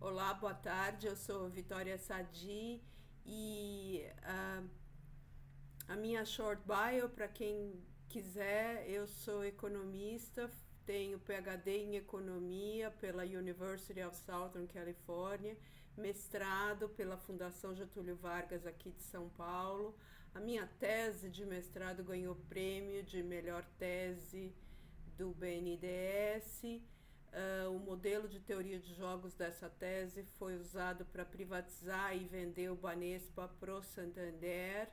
Olá, boa tarde. Eu sou Vitória Sadi e a minha short bio, para quem quiser, eu sou economista, tenho PhD em economia pela University of Southern California, mestrado pela Fundação Getúlio Vargas aqui de São Paulo. A minha tese de mestrado ganhou prêmio de melhor tese do BNDES. O modelo de teoria de jogos dessa tese foi usado para privatizar e vender o Banespa pro Santander.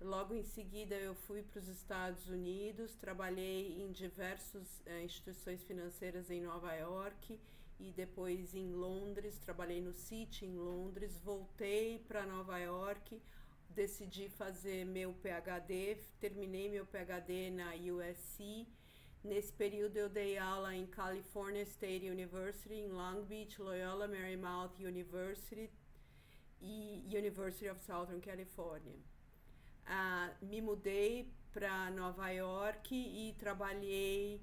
Logo em seguida eu fui para os Estados Unidos, trabalhei em diversas instituições financeiras em Nova York e depois em Londres, trabalhei no Citi em Londres, voltei para Nova York, decidi fazer meu PhD, terminei meu PhD na USC. Nesse período eu dei aula em California State University, em Long Beach, Loyola Marymount University e University of Southern California. Me mudei para Nova York e trabalhei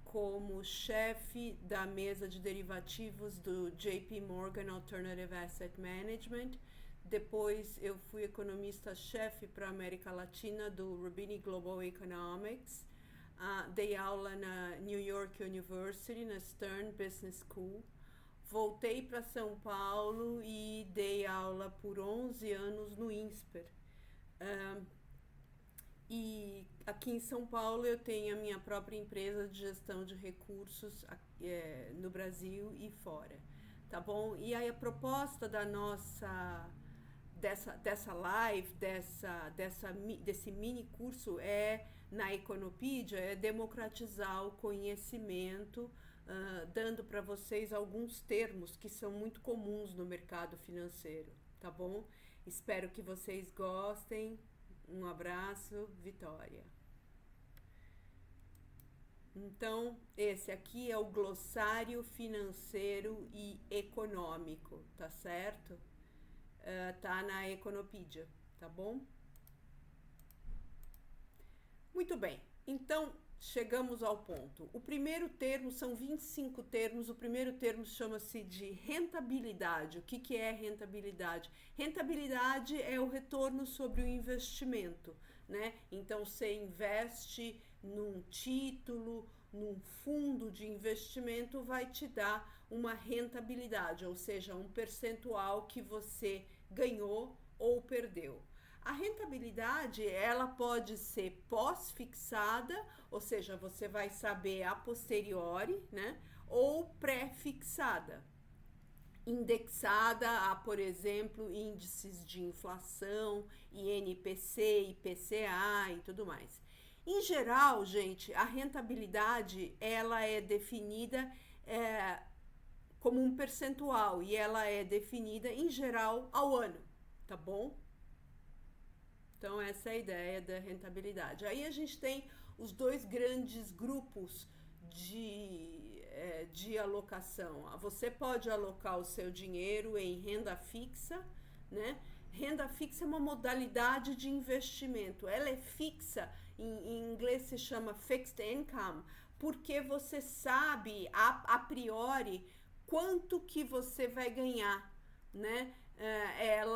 como chefe da mesa de derivativos do JP Morgan Alternative Asset Management. Depois eu fui economista-chefe para a América Latina do Roubini Global Economics. Dei aula na New York University, na Stern Business School. Voltei para São Paulo e dei aula por 11 anos no INSPER. E aqui em São Paulo eu tenho a minha própria empresa de gestão de recursos no Brasil e fora, tá bom? E aí a proposta da nossa dessa live, desse mini curso na Econopedia é democratizar o conhecimento, dando para vocês alguns termos que são muito comuns no mercado financeiro, tá bom? Espero que vocês gostem. Um abraço, Vitória. Então, esse aqui é o glossário financeiro e econômico, tá certo? Tá na Econopedia, tá bom? Muito bem, então chegamos ao ponto. O primeiro termo, são 25 termos, o primeiro termo chama-se de rentabilidade. O que é rentabilidade? Rentabilidade é o retorno sobre o investimento, né? Então você investe num título, num fundo de investimento, vai te dar uma rentabilidade, ou seja, um percentual que você ganhou ou perdeu. A rentabilidade, ela pode ser pós-fixada, ou seja, você vai saber a posteriori, né? Ou pré-fixada, indexada a, por exemplo, índices de inflação, INPC, IPCA e tudo mais. Em geral, gente, a rentabilidade, ela é definida como um percentual e ela é definida, em geral, ao ano, tá bom? Então, essa é a ideia da rentabilidade. Aí a gente tem os dois grandes grupos de alocação. Você pode alocar o seu dinheiro em renda fixa, né? Renda fixa é uma modalidade de investimento. Ela é fixa, em inglês se chama fixed income, porque você sabe a priori quanto que você vai ganhar, né?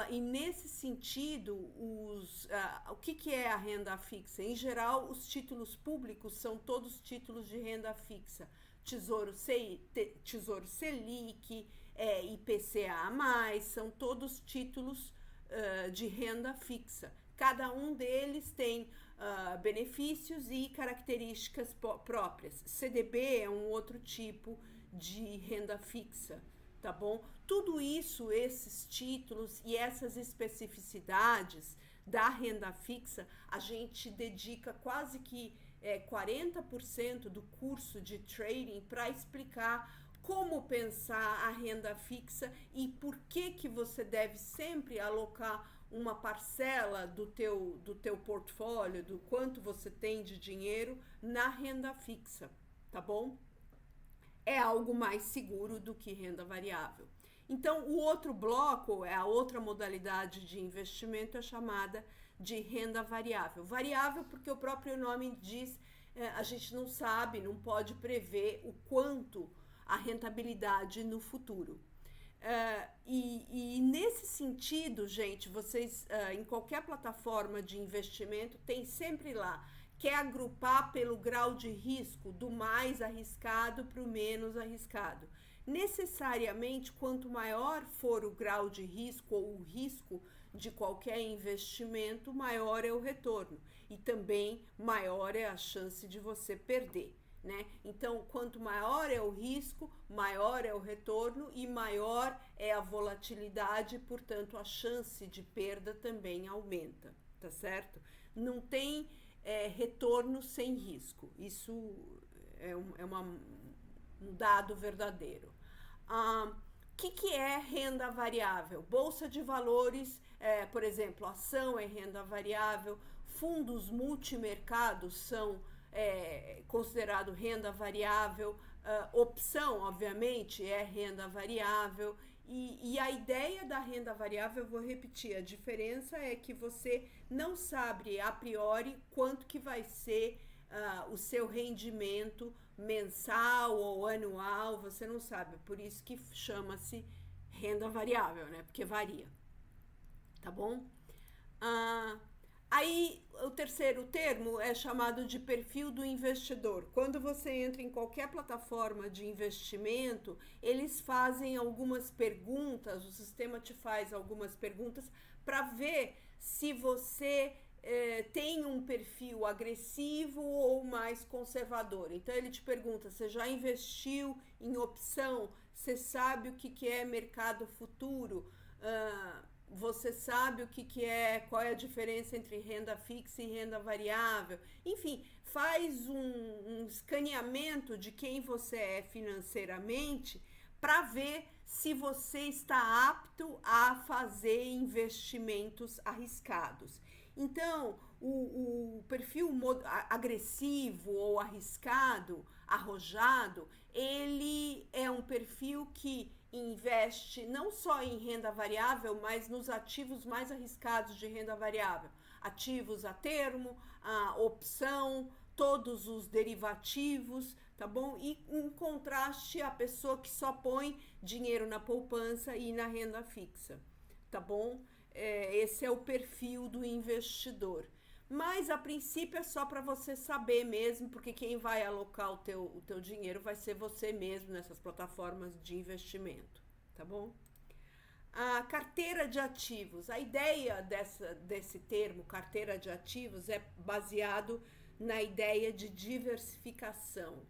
E nesse sentido, o que é a renda fixa? Em geral, os títulos públicos são todos títulos de renda fixa. Tesouro Selic, IPCA+, são todos títulos de renda fixa. Cada um deles tem benefícios e características próprias. CDB é um outro tipo de renda fixa, tá bom? Tudo isso, esses títulos e essas especificidades da renda fixa, a gente dedica quase que 40% do curso de trading para explicar como pensar a renda fixa e por que você deve sempre alocar uma parcela do teu portfólio, do quanto você tem de dinheiro na renda fixa, tá bom? É algo mais seguro do que renda variável. Então, o outro bloco, a outra modalidade de investimento é chamada de renda variável. Variável porque o próprio nome diz, a gente não sabe, não pode prever o quanto a rentabilidade no futuro. E nesse sentido, gente, vocês em qualquer plataforma de investimento tem sempre lá, quer agrupar pelo grau de risco, do mais arriscado para o menos arriscado. Necessariamente, quanto maior for o grau de risco ou o risco de qualquer investimento, maior é o retorno e também maior é a chance de você perder. Né? Então, quanto maior é o risco, maior é o retorno e maior é a volatilidade, portanto, a chance de perda também aumenta, tá certo? Não tem retorno sem risco, isso um dado verdadeiro. Que é renda variável? Bolsa de valores, por exemplo, ação é renda variável, fundos multimercados são considerado renda variável, opção, obviamente, é renda variável. E a ideia da renda variável, eu vou repetir, a diferença é que você não sabe a priori quanto que vai ser o seu rendimento mensal ou anual, você não sabe, por isso que chama-se renda variável, né? Porque varia, tá bom? Aí, o terceiro termo é chamado de perfil do investidor. Quando você entra em qualquer plataforma de investimento, eles fazem algumas perguntas, o sistema te faz algumas perguntas para ver se você tem um perfil agressivo ou mais conservador. Então, ele te pergunta, você já investiu em opção? Você sabe o que é mercado futuro? Você sabe qual é a diferença entre renda fixa e renda variável. Enfim, faz um escaneamento de quem você é financeiramente para ver se você está apto a fazer investimentos arriscados. Então, o perfil agressivo ou arriscado, arrojado, ele é um perfil que investe não só em renda variável, mas nos ativos mais arriscados de renda variável. Ativos a termo, a opção, todos os derivativos, tá bom? E em contraste, a pessoa que só põe dinheiro na poupança e na renda fixa, tá bom? Esse é o perfil do investidor. Mas a princípio é só para você saber mesmo, porque quem vai alocar o teu dinheiro vai ser você mesmo nessas plataformas de investimento, tá bom? A carteira de ativos, a ideia desse termo, carteira de ativos, é baseado na ideia de diversificação.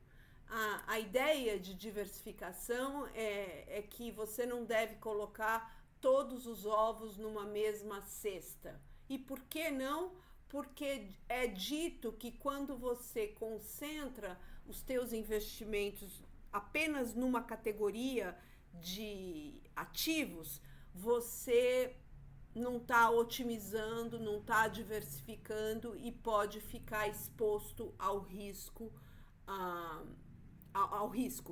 A ideia de diversificação é que você não deve colocar todos os ovos numa mesma cesta. E por que não? Porque é dito que quando você concentra os teus investimentos apenas numa categoria de ativos, você não está otimizando, não está diversificando e pode ficar exposto ao risco,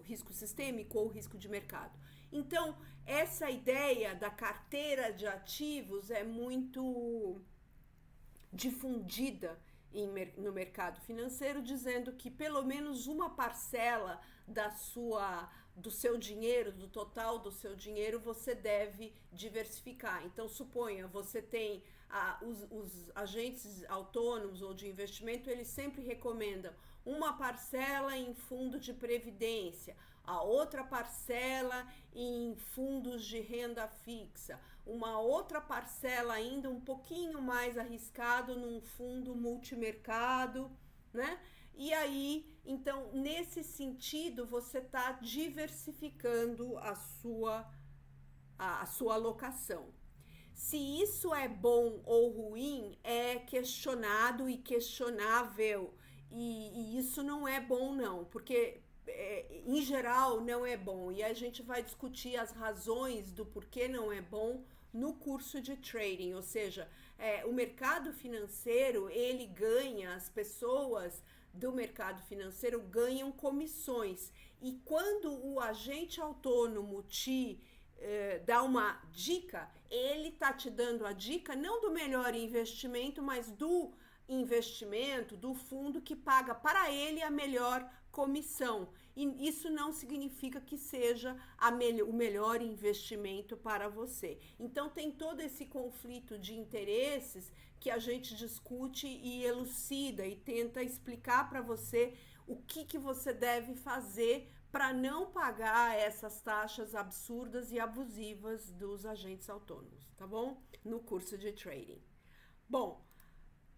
risco sistêmico ou risco de mercado. Então, essa ideia da carteira de ativos é muito difundida no mercado financeiro, dizendo que pelo menos uma parcela do seu dinheiro, do total do seu dinheiro, você deve diversificar. Então, suponha, você tem os agentes autônomos ou de investimento, eles sempre recomendam uma parcela em fundo de previdência, a outra parcela em fundos de renda fixa, uma outra parcela ainda um pouquinho mais arriscado num fundo multimercado, né? E aí, então, nesse sentido, você está diversificando a sua alocação. Se isso é bom ou ruim, é questionado e questionável, e isso não é bom não, porque em geral não é bom, e a gente vai discutir as razões do porquê não é bom no curso de trading, ou seja, o mercado financeiro, ele ganha, as pessoas do mercado financeiro ganham comissões, e quando o agente autônomo te dá uma dica, ele tá te dando a dica não do melhor investimento, mas do investimento, do fundo que paga para ele a melhor comissão. e isso não significa que seja o melhor investimento para você. Então tem todo esse conflito de interesses que a gente discute e elucida e tenta explicar para você o que você deve fazer para não pagar essas taxas absurdas e abusivas dos agentes autônomos, tá bom? No curso de trading. Bom,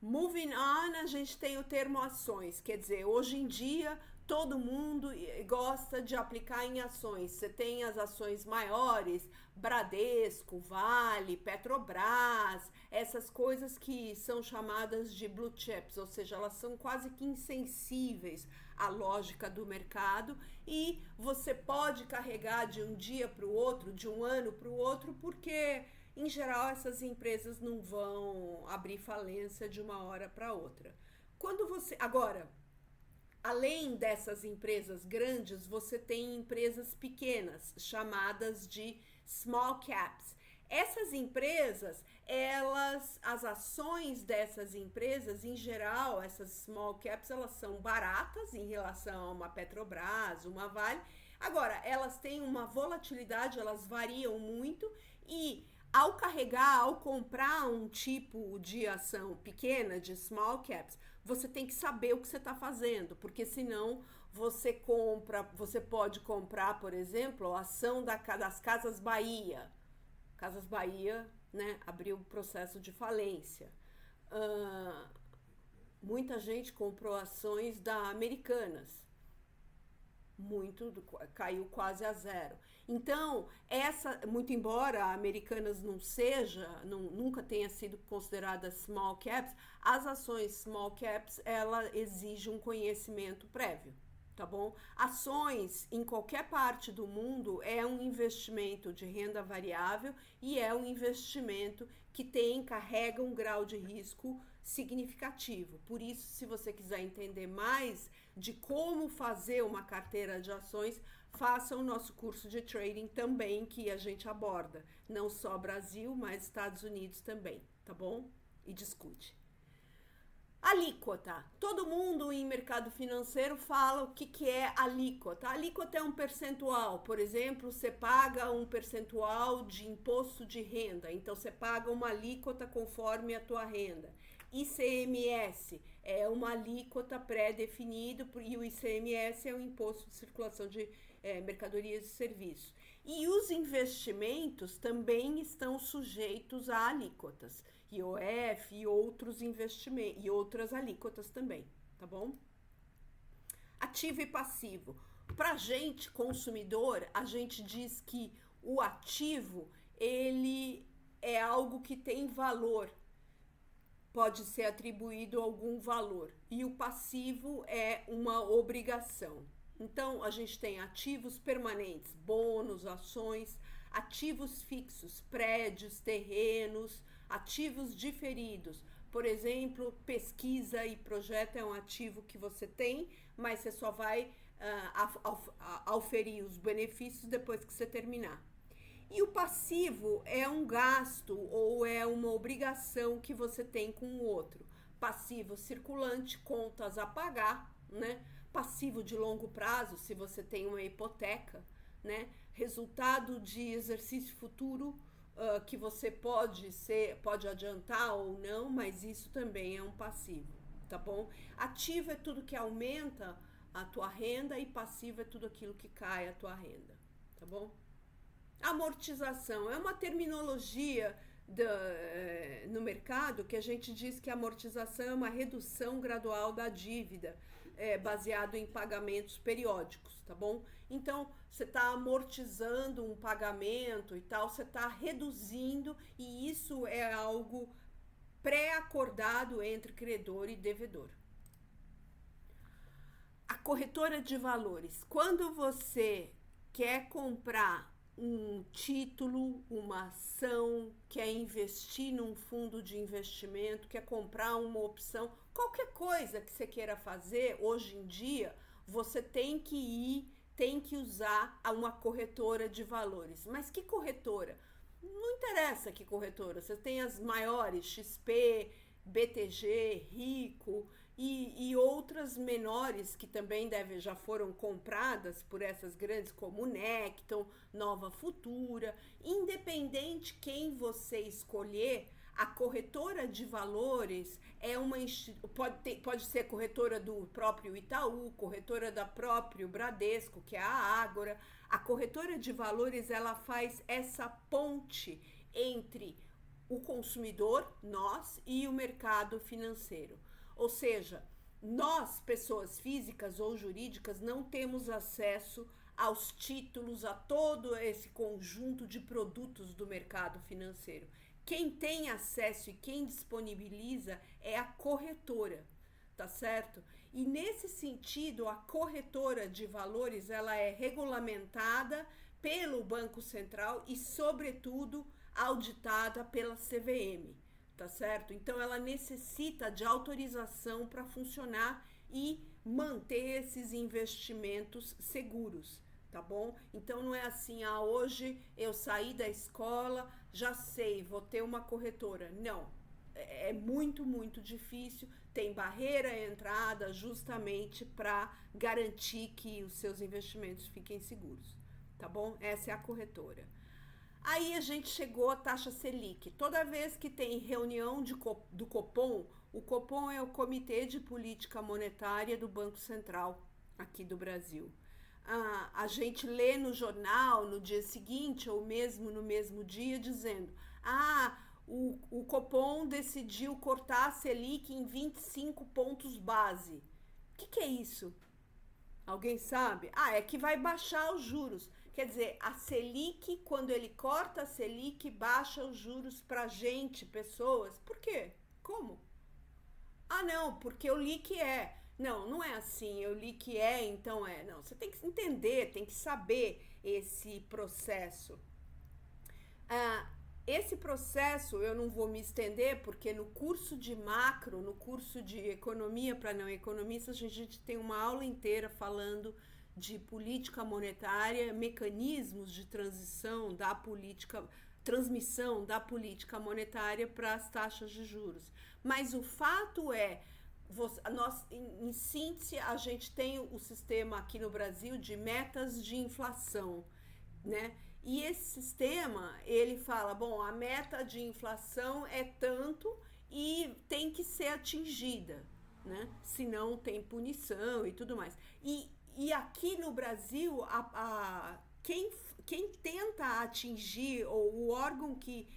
moving on, a gente tem o termo ações, quer dizer, hoje em dia todo mundo gosta de aplicar em ações. Você tem as ações maiores, Bradesco, Vale, Petrobras, essas coisas que são chamadas de blue chips, ou seja, elas são quase que insensíveis à lógica do mercado e você pode carregar de um dia para o outro, de um ano para o outro, porque em geral essas empresas não vão abrir falência de uma hora para outra. Agora, além dessas empresas grandes, você tem empresas pequenas, chamadas de small caps. Essas empresas, as ações dessas empresas, em geral, essas small caps, elas são baratas em relação a uma Petrobras, uma Vale. Agora, elas têm uma volatilidade, elas variam muito e ao comprar um tipo de ação pequena, de small caps, você tem que saber o que você está fazendo, porque senão você pode comprar, por exemplo, a ação das Casas Bahia. Casas Bahia, né, abriu o processo de falência. Muita gente comprou ações da Americanas. Caiu quase a zero. Então, muito embora a Americanas nunca tenha sido considerada small caps, as ações small caps, ela exige um conhecimento prévio, tá bom? Ações em qualquer parte do mundo é um investimento de renda variável e é um investimento que carrega um grau de risco significativo. Por isso, se você quiser entender mais de como fazer uma carteira de ações, faça o nosso curso de trading também, que a gente aborda, não só Brasil, mas Estados Unidos também, tá bom? E discute. Alíquota. Todo mundo em mercado financeiro fala o que é alíquota. A alíquota é um percentual. Por exemplo, você paga um percentual de imposto de renda. Então, você paga uma alíquota conforme a tua renda. ICMS é uma alíquota pré-definida e o ICMS é o Imposto de Circulação de Mercadorias e Serviços. E os investimentos também estão sujeitos a alíquotas, IOF e outros investimentos e outras alíquotas também, tá bom? Ativo e passivo. Pra gente, consumidor, a gente diz que o ativo, ele é algo que tem valor, pode ser atribuído algum valor, e o passivo é uma obrigação. Então, a gente tem ativos permanentes, bônus, ações, ativos fixos, prédios, terrenos, ativos diferidos. Por exemplo, pesquisa e projeto é um ativo que você tem, mas você só vai auferir os benefícios depois que você terminar. E o passivo é um gasto ou é uma obrigação que você tem com o outro. Passivo circulante, contas a pagar, né? Passivo de longo prazo, se você tem uma hipoteca, né? Resultado de exercício futuro que você pode adiantar ou não, mas isso também é um passivo, tá bom? Ativo é tudo que aumenta a tua renda e passivo é tudo aquilo que cai a tua renda, tá bom? Amortização é uma terminologia no mercado que a gente diz que a amortização é uma redução gradual da dívida, baseado em pagamentos periódicos, tá bom? Então, você está amortizando um pagamento e tal, você está reduzindo, e isso é algo pré-acordado entre credor e devedor. A corretora de valores. Quando você quer comprar um título, uma ação, quer investir num fundo de investimento, quer comprar uma opção, qualquer coisa que você queira fazer, hoje em dia, você tem que usar uma corretora de valores. Mas que corretora? Não interessa que corretora, você tem as maiores, XP, BTG, Rico, e outras menores que também já foram compradas por essas grandes como Necton, Nova Futura. Independente quem você escolher, a corretora de valores é pode ser corretora do próprio Itaú, corretora da próprio Bradesco, que é a Ágora. A corretora de valores, ela faz essa ponte entre o consumidor, nós, e o mercado financeiro. Ou seja, nós, pessoas físicas ou jurídicas, não temos acesso aos títulos, a todo esse conjunto de produtos do mercado financeiro. Quem tem acesso e quem disponibiliza é a corretora, tá certo? E nesse sentido, a corretora de valores, ela é regulamentada pelo Banco Central e, sobretudo, auditada pela CVM, tá certo? Então ela necessita de autorização para funcionar e manter esses investimentos seguros, tá bom? Então não é assim, hoje eu saí da escola, já sei, vou ter uma corretora. Não, é muito, muito difícil, tem barreira à entrada justamente para garantir que os seus investimentos fiquem seguros, tá bom? Essa é a corretora. Aí a gente chegou à taxa Selic. Toda vez que tem reunião do Copom, o Copom é o Comitê de Política Monetária do Banco Central aqui do Brasil. A gente lê no jornal no dia seguinte ou mesmo no mesmo dia dizendo: o Copom decidiu cortar a Selic em 25 pontos base. O que é isso? Alguém sabe? É que vai baixar os juros. Quer dizer, a Selic, quando ele corta a Selic, baixa os juros pra gente, pessoas. Por quê? Como? Não, porque eu li que é. Não, não é assim. Eu li que é, então é. Não, você tem que entender, tem que saber esse processo. Esse processo eu não vou me estender, porque no curso de macro, no curso de economia para não economistas, a gente tem uma aula inteira falando de política monetária, mecanismos de transmissão da política monetária para as taxas de juros. Mas o fato é, em síntese, a gente tem o sistema aqui no Brasil de metas de inflação, né? E esse sistema, ele fala, bom, a meta de inflação é tanto e tem que ser atingida, né? Senão tem punição e tudo mais. E aqui no Brasil, quem tenta atingir, ou o órgão que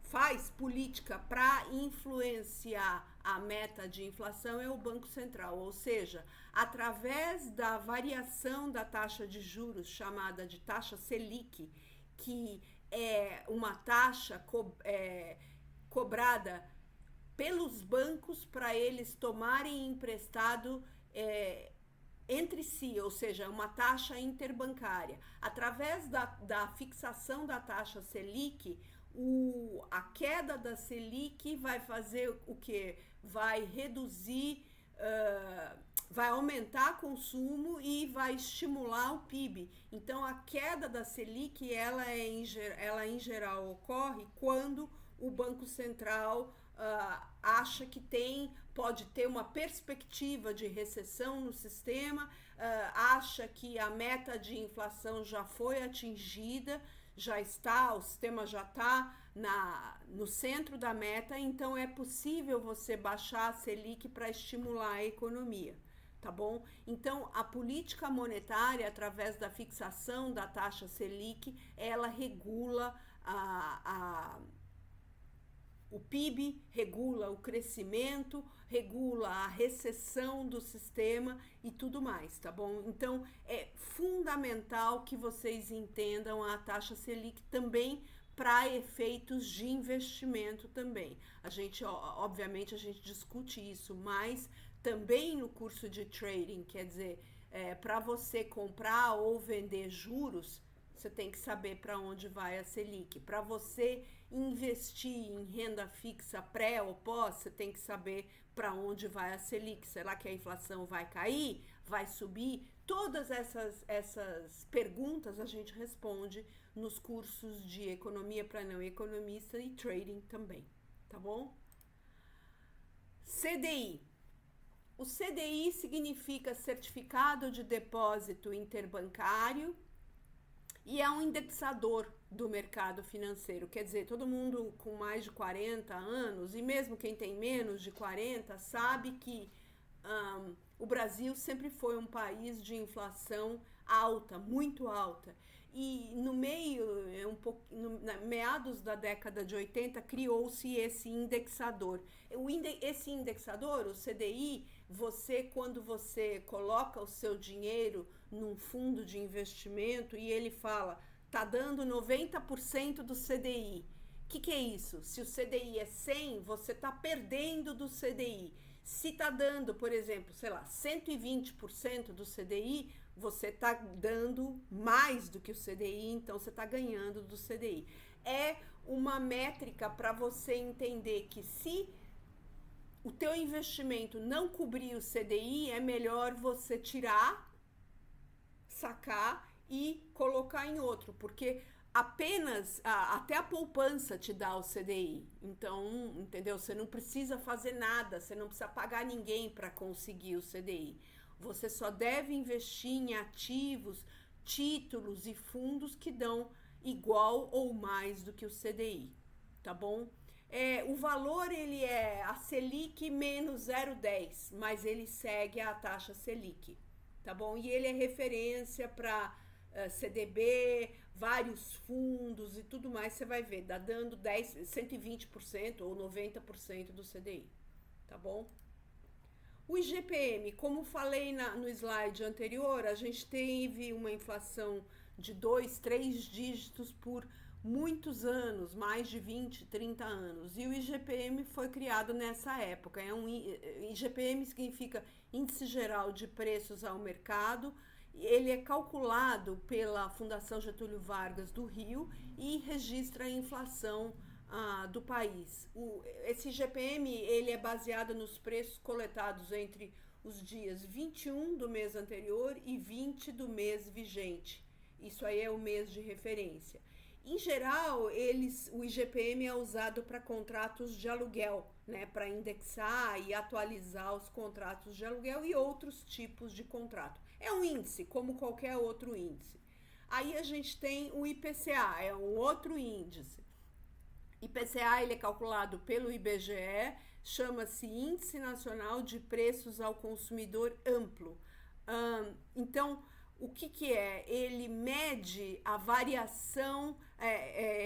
faz política para influenciar a meta de inflação é o Banco Central, ou seja, através da variação da taxa de juros chamada de taxa Selic, que é uma taxa cobrada pelos bancos para eles tomarem emprestado entre si, ou seja, uma taxa interbancária. Através da fixação da taxa Selic, a queda da Selic vai fazer o que? Vai reduzir, vai aumentar consumo e vai estimular o PIB. Então, a queda da Selic, ela em geral ocorre quando o Banco Central acha que pode ter uma perspectiva de recessão no sistema, acha que a meta de inflação já foi atingida, o sistema já está no centro da meta, então é possível você baixar a Selic para estimular a economia, tá bom? Então, a política monetária, através da fixação da taxa Selic, ela regula o PIB, regula o crescimento, regula a recessão do sistema e tudo mais, tá bom? Então, é fundamental que vocês entendam a taxa Selic também para efeitos de investimento também. Obviamente, a gente discute isso, mas também no curso de trading, quer dizer, para você comprar ou vender juros, você tem que saber para onde vai a Selic. Para você investir em renda fixa pré ou pós, você tem que saber para onde vai a Selic. Será que a inflação vai cair? Vai subir? Todas essas perguntas a gente responde nos cursos de economia para não economista e trading também, tá bom? CDI. O CDI significa Certificado de Depósito Interbancário e é um indexador do mercado financeiro. Quer dizer, todo mundo com mais de 40 anos, e mesmo quem tem menos de 40, sabe que o Brasil sempre foi um país de inflação alta, muito alta. E no meio, meados da década de 80, criou-se esse indexador. Esse indexador, o CDI, quando você coloca o seu dinheiro num fundo de investimento e ele fala, tá dando 90% do CDI. O que é isso? Se o CDI é 100, você tá perdendo do CDI. Se tá dando, por exemplo, sei lá, 120% do CDI, você tá dando mais do que o CDI, então você tá ganhando do CDI. É uma métrica para você entender que se o teu investimento não cobrir o CDI, é melhor você tirar, sacar e colocar em outro, porque até a poupança te dá o CDI. Então, entendeu? Você não precisa fazer nada, você não precisa pagar ninguém para conseguir o CDI. Você só deve investir em ativos, títulos e fundos que dão igual ou mais do que o CDI, tá bom? O valor ele é a Selic menos 0,10, mas ele segue a taxa Selic, tá bom? E ele é referência para CDB, vários fundos e tudo mais, você vai ver, dá dando 120% ou 90% do CDI, tá bom? O IGPM, como falei no slide anterior, a gente teve uma inflação de 2, 3 dígitos por muitos anos, mais de 20, 30 anos. E o IGPM foi criado nessa época. IGPM significa Índice Geral de Preços ao Mercado. Ele é calculado pela Fundação Getúlio Vargas do Rio e registra a inflação do país. Esse IGPM ele é baseado nos preços coletados entre os dias 21 do mês anterior e 20 do mês vigente. Isso aí é o mês de referência. Em geral, o IGPM é usado para contratos de aluguel, né, para indexar e atualizar os contratos de aluguel e outros tipos de contrato. É um índice, como qualquer outro índice. Aí a gente tem o IPCA, é um outro índice. IPCA ele é calculado pelo IBGE, chama-se Índice Nacional de Preços ao Consumidor Amplo. Então, o que é? Ele mede a variação,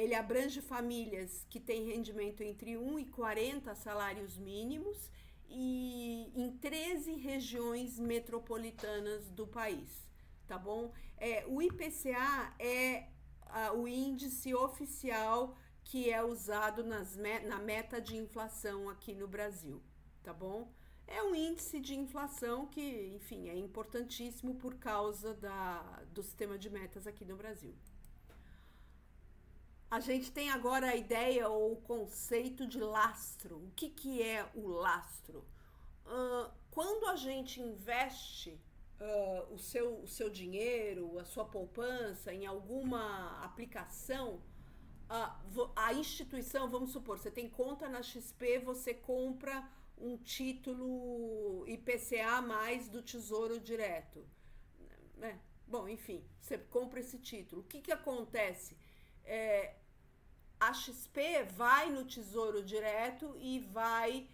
ele abrange famílias que têm rendimento entre 1 e 40 salários mínimos e em 13 regiões metropolitanas do país, tá bom? O IPCA é o índice oficial que é usado na meta de inflação aqui no Brasil, tá bom? É um índice de inflação que, enfim, é importantíssimo por causa do sistema de metas aqui no Brasil. A gente tem agora a ideia ou o conceito de lastro. O que é o lastro? Quando a gente investe o seu dinheiro, a sua poupança em alguma aplicação, a instituição, vamos supor, você tem conta na XP, você compra um título IPCA mais do Tesouro Direto. Bom, enfim, você compra esse título. O que acontece? A XP vai no Tesouro Direto e vai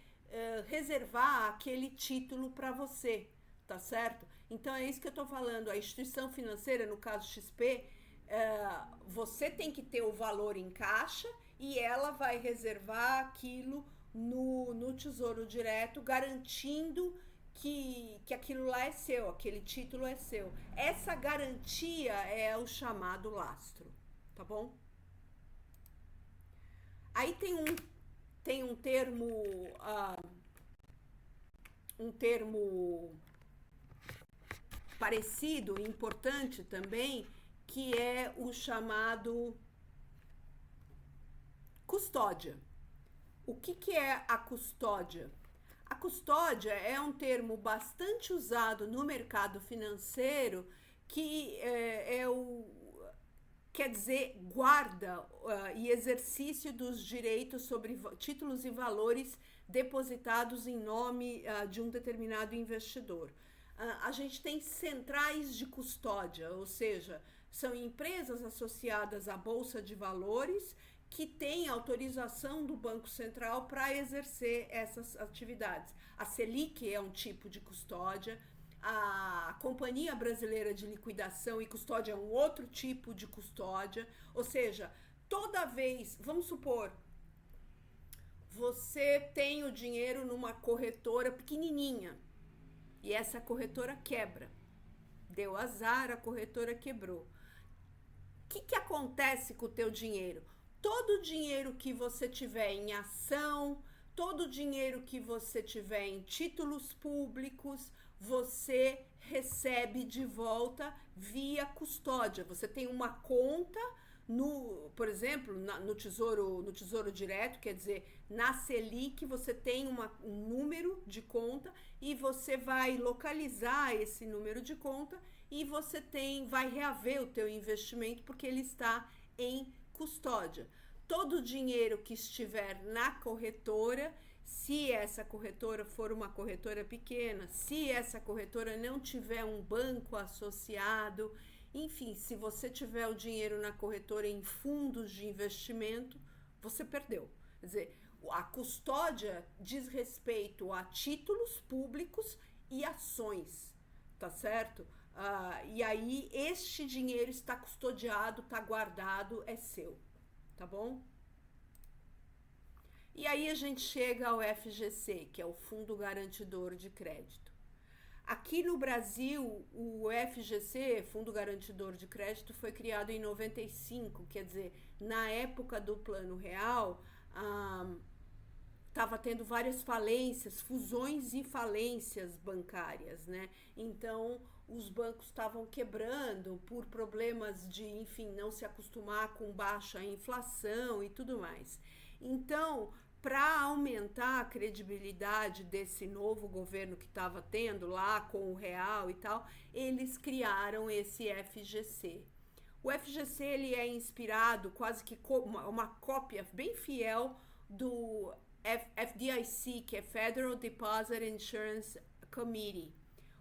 reservar aquele título para você, tá certo? Então é isso que eu estou falando. A instituição financeira, no caso XP, você tem que ter o valor em caixa e ela vai reservar aquilo no Tesouro Direto, garantindo que aquilo lá é seu, aquele título é seu. Essa garantia é o chamado lastro, tá bom? Aí tem um termo parecido, importante também, que é o chamado custódia. O que é a custódia? A custódia é um termo bastante usado no mercado financeiro que quer dizer guarda e exercício dos direitos sobre títulos e valores depositados em nome de um determinado investidor. A gente tem centrais de custódia, ou seja, são empresas associadas à Bolsa de Valores que têm autorização do Banco Central para exercer essas atividades. A Selic é um tipo de custódia, a Companhia Brasileira de Liquidação e Custódia é um outro tipo de custódia, ou seja, toda vez, vamos supor, você tem o dinheiro numa corretora pequenininha e essa corretora quebra. Deu azar, a corretora quebrou. O que acontece com o teu dinheiro? Todo o dinheiro que você tiver em ação, todo o dinheiro que você tiver em títulos públicos, você recebe de volta via custódia. Você tem uma conta por exemplo, no Tesouro Direto, quer dizer, na Selic você tem um número de conta e você vai localizar esse número de conta e você vai reaver o teu investimento porque ele está em custódia. Todo o dinheiro que estiver na corretora, se essa corretora for uma corretora pequena, se essa corretora não tiver um banco associado, enfim, se você tiver o dinheiro na corretora em fundos de investimento, você perdeu. Quer dizer, a custódia diz respeito a títulos públicos e ações, tá certo? E aí, este dinheiro está custodiado, está guardado, é seu, tá bom? E aí a gente chega ao FGC, que é o Fundo Garantidor de Crédito. Aqui no Brasil, o FGC, Fundo Garantidor de Crédito, foi criado em 95, quer dizer, na época do Plano Real, estava tendo várias falências, fusões e falências bancárias, né? Então, os bancos estavam quebrando por problemas de, enfim, não se acostumar com baixa inflação e tudo mais. Então, para aumentar a credibilidade desse novo governo que estava tendo lá com o real e tal, eles criaram esse FGC. O FGC ele é inspirado quase que uma cópia bem fiel do FDIC, que é Federal Deposit Insurance Committee.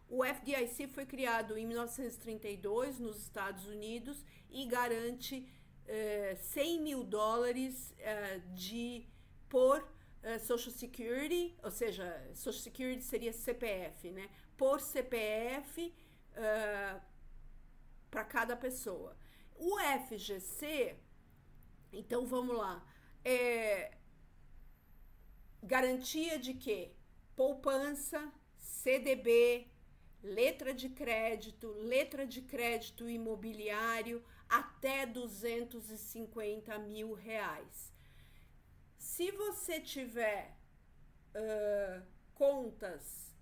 O FDIC foi criado em 1932 nos Estados Unidos e garante $100 mil por Social Security, ou seja, Social Security seria CPF, né? Por CPF para cada pessoa. O FGC, então vamos lá, garantia de quê? Poupança, CDB, letra de crédito imobiliário até R$250 mil. Se você tiver contas,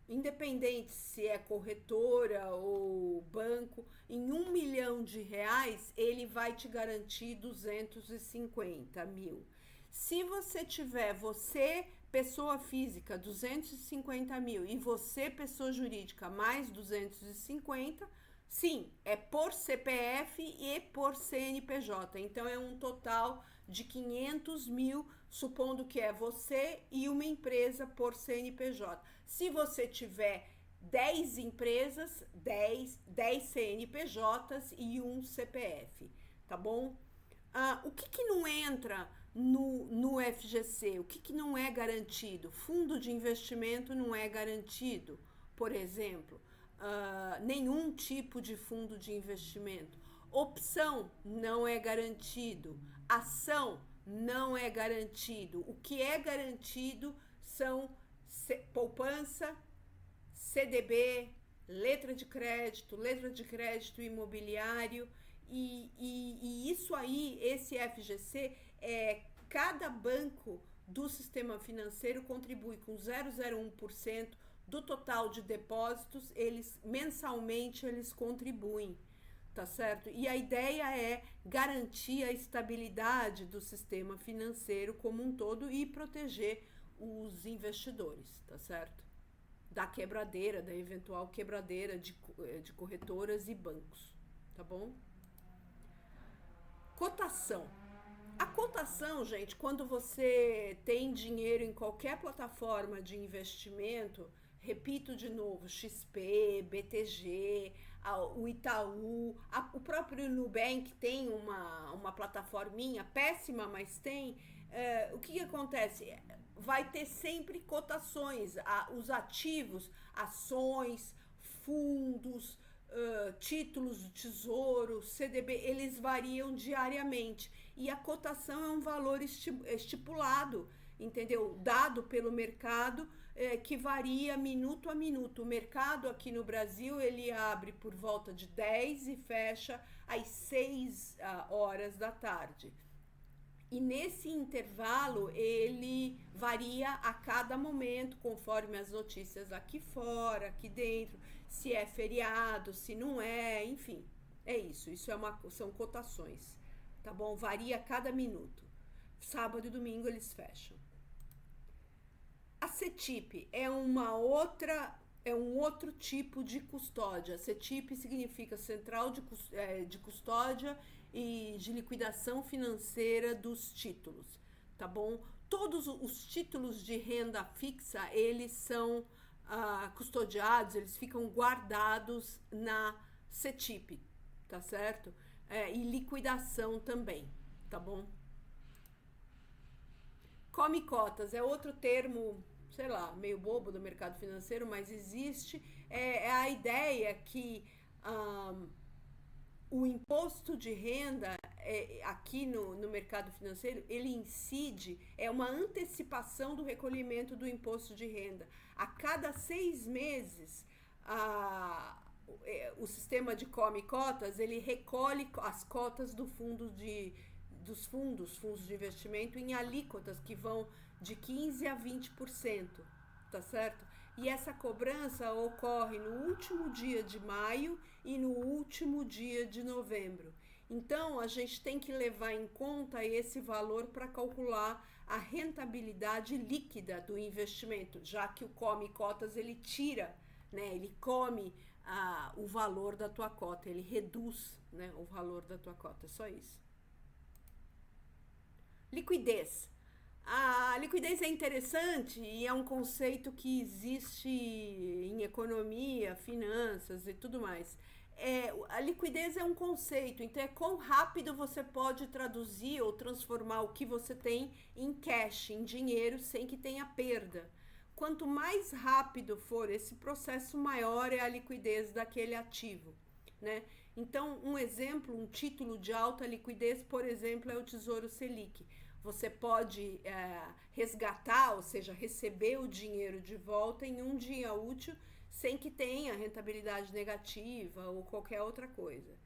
independente se é corretora ou banco, em R$1 milhão, ele vai te garantir 250 mil. Se você tiver, pessoa física, 250 mil e você, pessoa jurídica, mais 250, sim, é por CPF e por CNPJ. Então, é um total de 500 mil, supondo que é você e uma empresa por CNPJ. Se você tiver 10 empresas, 10 CNPJs e um CPF, tá bom? O que não entra no FGC? O que não é garantido? Fundo de investimento não é garantido, por exemplo. Nenhum tipo de fundo de investimento. Opção não é garantido. Ação não é garantido. O que é garantido são poupança, CDB, letra de crédito imobiliário e isso aí, esse FGC, cada banco do sistema financeiro contribui com 0,01% do total de depósitos, mensalmente eles contribuem, tá certo? E a ideia é garantir a estabilidade do sistema financeiro como um todo e proteger os investidores, tá certo? Da eventual quebradeira de corretoras e bancos, tá bom? Cotação. A cotação, gente, quando você tem dinheiro em qualquer plataforma de investimento, repito de novo, XP, BTG, o Itaú, o próprio Nubank tem uma plataforminha péssima, mas tem. O que acontece? Vai ter sempre cotações, os ativos, ações, fundos, títulos do tesouro, CDB, eles variam diariamente. E a cotação é um valor estipulado, entendeu? Dado pelo mercado, que varia minuto a minuto. O mercado aqui no Brasil, ele abre por volta de 10 e fecha às 6 horas da tarde. E nesse intervalo, ele varia a cada momento, conforme as notícias aqui fora, aqui dentro, se é feriado, se não é, enfim. É isso, são cotações, tá bom? Varia a cada minuto. Sábado e domingo eles fecham. A CETIP é um outro tipo de custódia. CETIP significa Central de Custódia e de Liquidação Financeira dos Títulos, tá bom? Todos os títulos de renda fixa, eles são custodiados, eles ficam guardados na CETIP, tá certo? E liquidação também, tá bom? Come cotas é outro termo, sei lá, meio bobo do mercado financeiro, mas existe. É a ideia que o imposto de renda aqui no mercado financeiro, ele incide, é uma antecipação do recolhimento do imposto de renda. A cada 6 meses, o sistema de come cotas, ele recolhe as cotas dos fundos de investimento em alíquotas que vão de 15% a 20%, tá certo? E essa cobrança ocorre no último dia de maio e no último dia de novembro. Então, a gente tem que levar em conta esse valor para calcular a rentabilidade líquida do investimento, já que o come cotas, ele tira, né? Ele come o valor da tua cota, ele reduz, né, o valor da tua cota, só isso. Liquidez. A liquidez é interessante e é um conceito que existe em economia, finanças e tudo mais. A liquidez é um conceito, então é quão rápido você pode traduzir ou transformar o que você tem em cash, em dinheiro, sem que tenha perda. Quanto mais rápido for esse processo, maior é a liquidez daquele ativo, né? Então, um exemplo, um título de alta liquidez, por exemplo, é o Tesouro Selic. Você pode resgatar, ou seja, receber o dinheiro de volta em um dia útil, sem que tenha rentabilidade negativa ou qualquer outra coisa.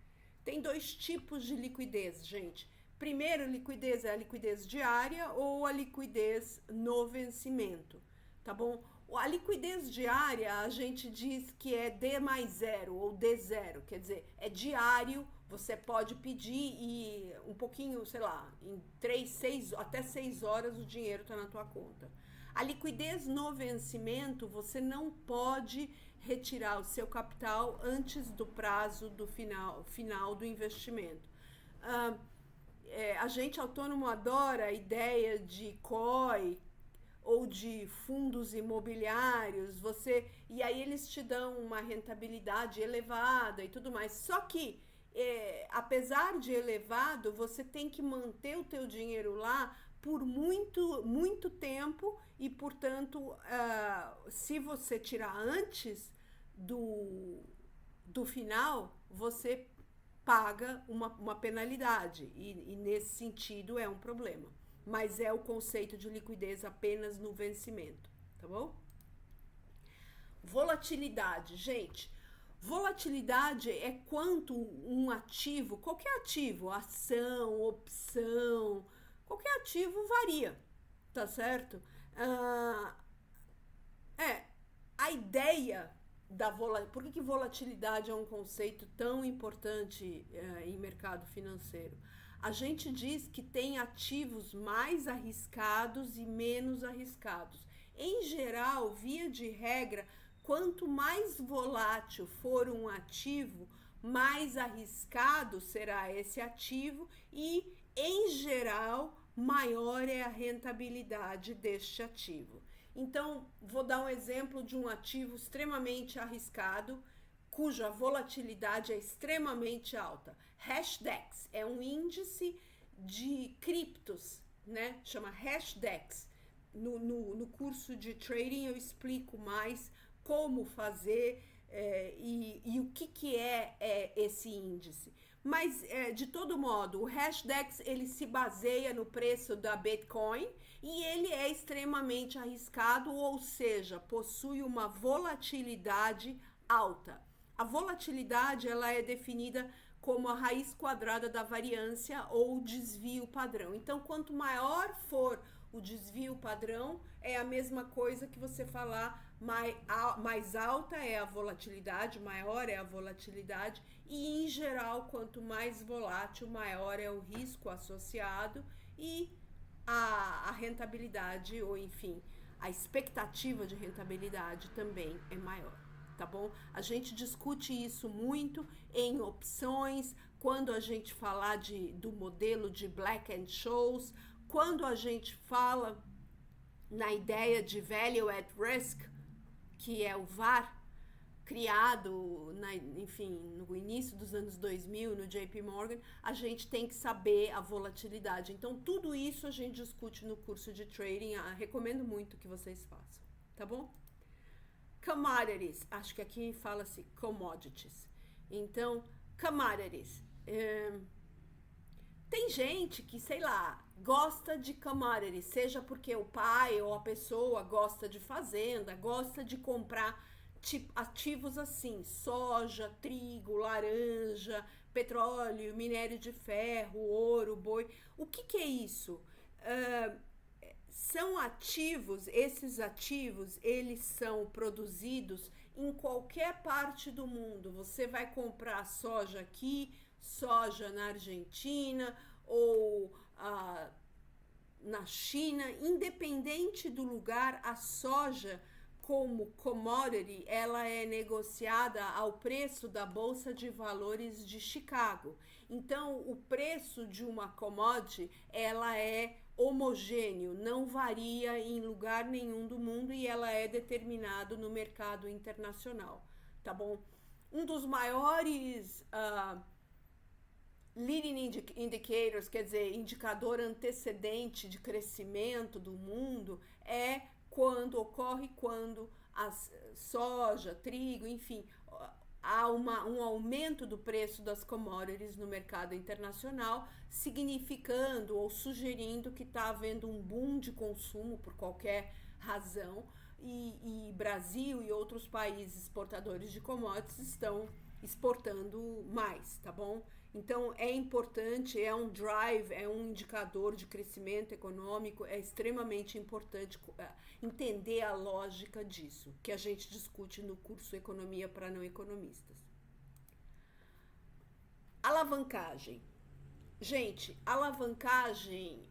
Tem 2 tipos de liquidez, gente. Primeiro, liquidez é a liquidez diária ou a liquidez no vencimento, tá bom? A liquidez diária, a gente diz que é D mais 0 ou D0, quer dizer, é diário, você pode pedir e um pouquinho, sei lá, em 3, até 6 horas o dinheiro está na tua conta. A liquidez no vencimento, você não pode retirar o seu capital antes do prazo do final do investimento. A gente autônomo adora a ideia de COI, ou de fundos imobiliários, e aí eles te dão uma rentabilidade elevada e tudo mais. Só que, apesar de elevado, você tem que manter o teu dinheiro lá por muito, muito tempo e, portanto, se você tirar antes do final, você paga uma penalidade e nesse sentido é um problema. Mas é o conceito de liquidez apenas no vencimento, tá bom? Volatilidade, gente. Volatilidade é quanto um ativo, qualquer ativo, ação, opção, qualquer ativo varia, tá certo? A ideia da volatilidade. Por que volatilidade é um conceito tão importante em mercado financeiro? A gente diz que tem ativos mais arriscados e menos arriscados. Em geral, via de regra, quanto mais volátil for um ativo, mais arriscado será esse ativo e, em geral, maior é a rentabilidade deste ativo. Então, vou dar um exemplo de um ativo extremamente arriscado, cuja volatilidade é extremamente alta. Hashdex é um índice de criptos, né? Chama Hashdex. No curso de trading eu explico mais como fazer e o que é esse índice. Mas, de todo modo, o Hashdex ele se baseia no preço da Bitcoin e ele é extremamente arriscado, ou seja, possui uma volatilidade alta. A volatilidade ela é definida como a raiz quadrada da variância ou desvio padrão. Então, quanto maior for o desvio padrão, é a mesma coisa que você falar mais alta é a volatilidade, maior é a volatilidade, e em geral, quanto mais volátil, maior é o risco associado e a rentabilidade, ou enfim, a expectativa de rentabilidade também é maior. Tá bom? A gente discute isso muito em opções, quando a gente falar do modelo de Black-Scholes, quando a gente fala na ideia de Value at Risk, que é o VAR, criado, enfim, no início dos anos 2000, no JP Morgan, a gente tem que saber a volatilidade. Então, tudo isso a gente discute no curso de trading. Recomendo muito que vocês façam, tá bom? Commodities, acho que aqui fala-se commodities. Então, commodities. Tem gente que, sei lá, gosta de commodities, seja porque o pai ou a pessoa gosta de fazenda, gosta de comprar ativos assim, soja, trigo, laranja, petróleo, minério de ferro, ouro, boi. O que é isso? São ativos, esses ativos, eles são produzidos em qualquer parte do mundo. Você vai comprar soja aqui, soja na Argentina ou na China, independente do lugar, a soja como commodity, ela é negociada ao preço da Bolsa de Valores de Chicago. Então, o preço de uma commodity, ela é homogêneo, não varia em lugar nenhum do mundo e ela é determinado no mercado internacional, tá bom? Um dos maiores leading indicators, quer dizer, indicador antecedente de crescimento do mundo, é ocorre quando a soja, trigo, enfim, há um aumento do preço das commodities no mercado internacional, significando ou sugerindo que está havendo um boom de consumo por qualquer razão e Brasil e outros países exportadores de commodities estão exportando mais, tá bom? Então é importante, é um drive, é um indicador de crescimento econômico, é extremamente importante entender a lógica disso, que a gente discute no curso Economia para Não Economistas. Alavancagem. Gente, alavancagem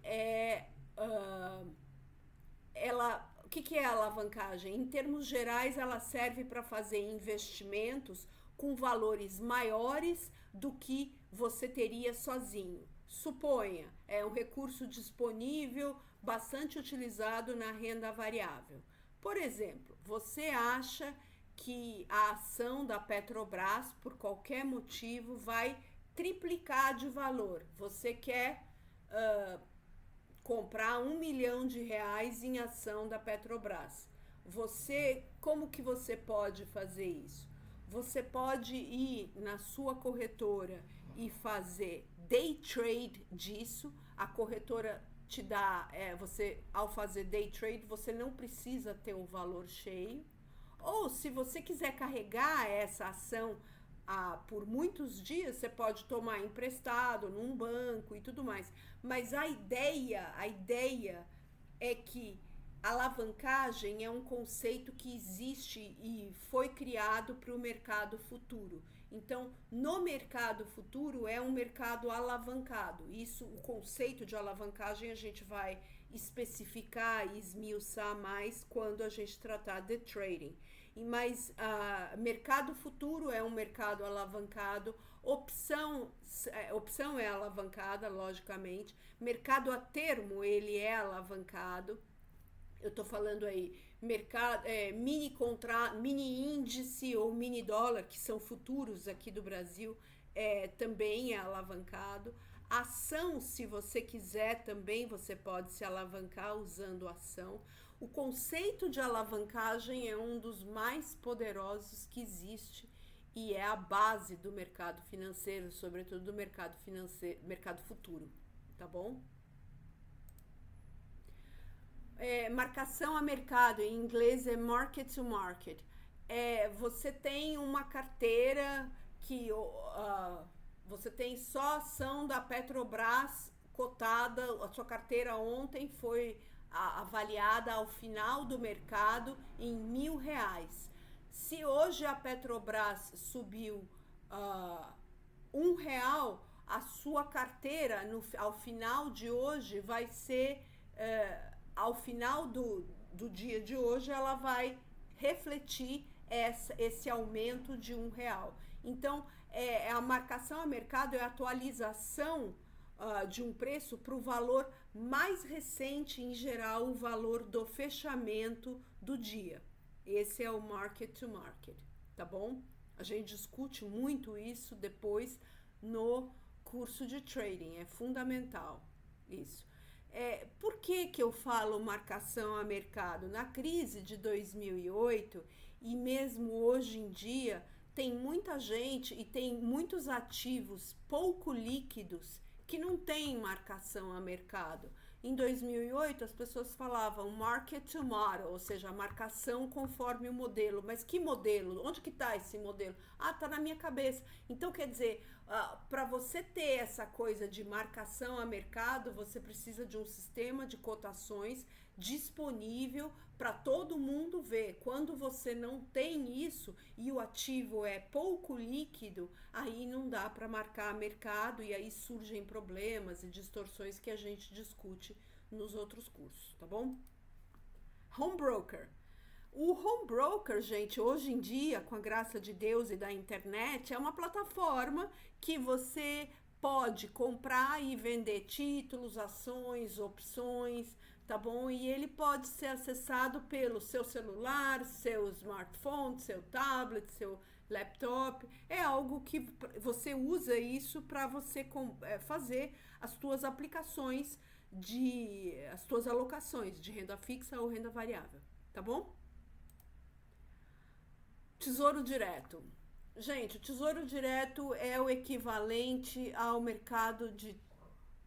o que é a alavancagem? Em termos gerais, ela serve para fazer investimentos com valores maiores do que você teria sozinho. Suponha, é um recurso disponível, bastante utilizado na renda variável. Por exemplo, você acha que a ação da Petrobras, por qualquer motivo, vai triplicar de valor. Você quer comprar R$1 milhão em ação da Petrobras. Como que você pode fazer isso? Você pode ir na sua corretora e fazer day trade disso. A corretora te dá, ao fazer day trade, você não precisa ter o valor cheio. Ou se você quiser carregar essa ação por muitos dias, você pode tomar emprestado num banco e tudo mais. Mas a ideia é que alavancagem é um conceito que existe e foi criado para o mercado futuro. Então, no mercado futuro é um mercado alavancado. O conceito de alavancagem a gente vai especificar e esmiuçar mais quando a gente tratar de trading. mas mercado futuro é um mercado alavancado, opção é alavancada, logicamente, mercado a termo ele é alavancado. Eu tô falando aí mercado, mini índice ou mini dólar, que são futuros aqui do Brasil, também é alavancado. Ação, se você quiser também, você pode se alavancar usando ação. O conceito de alavancagem é um dos mais poderosos que existe e é a base do mercado financeiro, sobretudo do mercado futuro, tá bom? Marcação a mercado, em inglês é market to market. Você tem uma carteira que você tem só ação da Petrobras cotada, a sua carteira ontem foi avaliada ao final do mercado em R$ 1.000. Se hoje a Petrobras subiu R$ 1, a sua carteira ao final de hoje vai ser ao final do dia de hoje, ela vai refletir esse aumento de R$ 1. Então, a marcação a mercado é a atualização de um preço para o valor mais recente, em geral, o valor do fechamento do dia. Esse é o market to market, tá bom? A gente discute muito isso depois no curso de trading, é fundamental isso. Por que eu falo marcação a mercado? Na crise de 2008 e mesmo hoje em dia, tem muita gente e tem muitos ativos pouco líquidos que não tem marcação a mercado. Em 2008, as pessoas falavam market to model, ou seja, a marcação conforme o modelo. Mas que modelo? Onde que está esse modelo? Tá na minha cabeça. Então, quer dizer, para você ter essa coisa de marcação a mercado, você precisa de um sistema de cotações disponível para todo mundo ver. Quando você não tem isso e o ativo é pouco líquido, aí não dá para marcar mercado e aí surgem problemas e distorções que a gente discute nos outros cursos, tá bom? Home broker. O home broker, gente, hoje em dia, com a graça de Deus e da internet, é uma plataforma que você pode comprar e vender títulos, ações, opções, tá bom? E ele pode ser acessado pelo seu celular, seu smartphone, seu tablet, seu laptop. É algo que você usa isso para você fazer as suas aplicações as suas alocações de renda fixa ou renda variável, tá bom? Tesouro direto. Gente, o tesouro direto é o equivalente ao mercado de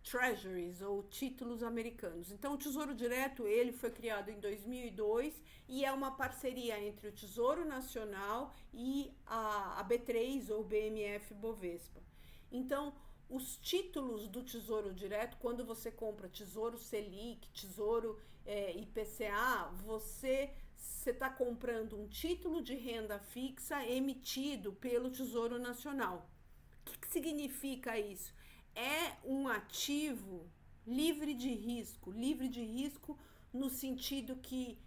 treasuries ou títulos americanos. Então, o Tesouro Direto, ele foi criado em 2002 e é uma parceria entre o Tesouro Nacional e a B3 ou BMF Bovespa. Então, os títulos do Tesouro Direto, quando você compra Tesouro Selic, Tesouro IPCA, você está comprando um título de renda fixa emitido pelo Tesouro Nacional. O que significa isso? É um ativo livre de risco no sentido que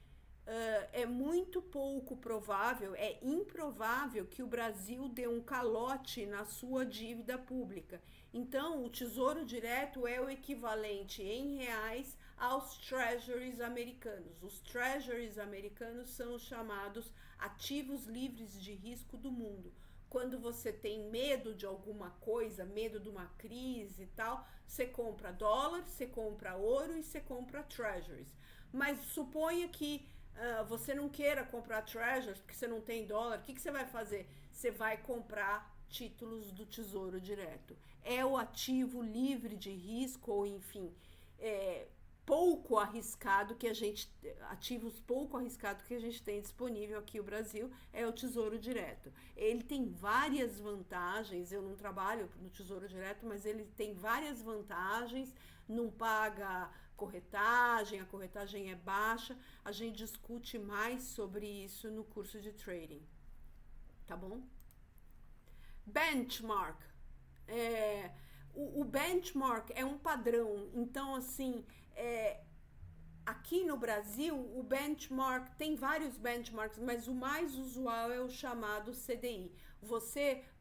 é muito pouco provável, é improvável que o Brasil dê um calote na sua dívida pública. Então, o Tesouro Direto é o equivalente em reais aos treasuries americanos. Os treasuries americanos são os chamados ativos livres de risco do mundo. Quando você tem medo de alguma coisa, medo de uma crise e tal, você compra dólar, você compra ouro e você compra treasuries. Mas suponha que você não queira comprar treasuries porque você não tem dólar, o que você vai fazer? Você vai comprar títulos do Tesouro Direto. É o ativo livre de risco, ou enfim, pouco arriscado que ativos pouco arriscados que a gente tem disponível aqui no Brasil é o Tesouro Direto. Ele tem várias vantagens, eu não trabalho no Tesouro Direto, mas ele tem várias vantagens, não paga corretagem, a corretagem é baixa, a gente discute mais sobre isso no curso de trading, tá bom? Benchmark. O benchmark é um padrão, então assim, aqui no Brasil, o benchmark, tem vários benchmarks, mas o mais usual é o chamado CDI.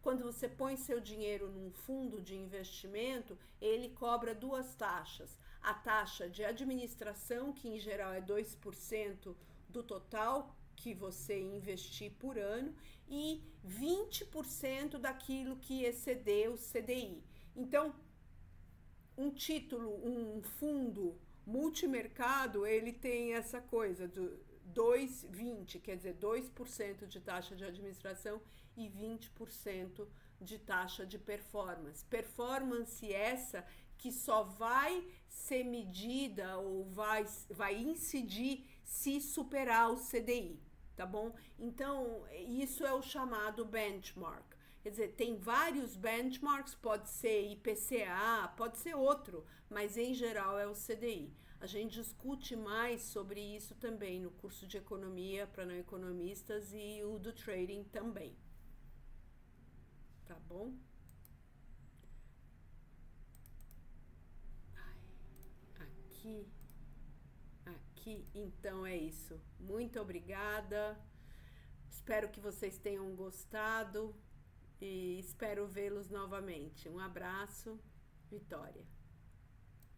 Quando você põe seu dinheiro num fundo de investimento, ele cobra duas taxas. A taxa de administração, que em geral é 2% do total que você investir por ano, e 20% daquilo que exceder o CDI. Então, um fundo multimercado, ele tem essa coisa do 2,20, quer dizer, 2% de taxa de administração e 20% de taxa de performance. Performance essa que só vai ser medida ou vai incidir se superar o CDI, tá bom? Então, isso é o chamado benchmark. Quer dizer, tem vários benchmarks, pode ser IPCA, pode ser outro, mas em geral é o CDI. A gente discute mais sobre isso também no curso de economia para não economistas e o do trading também. Tá bom? Aqui, então é isso. Muito obrigada. Espero que vocês tenham gostado e espero vê-los novamente. Um abraço, Vitória.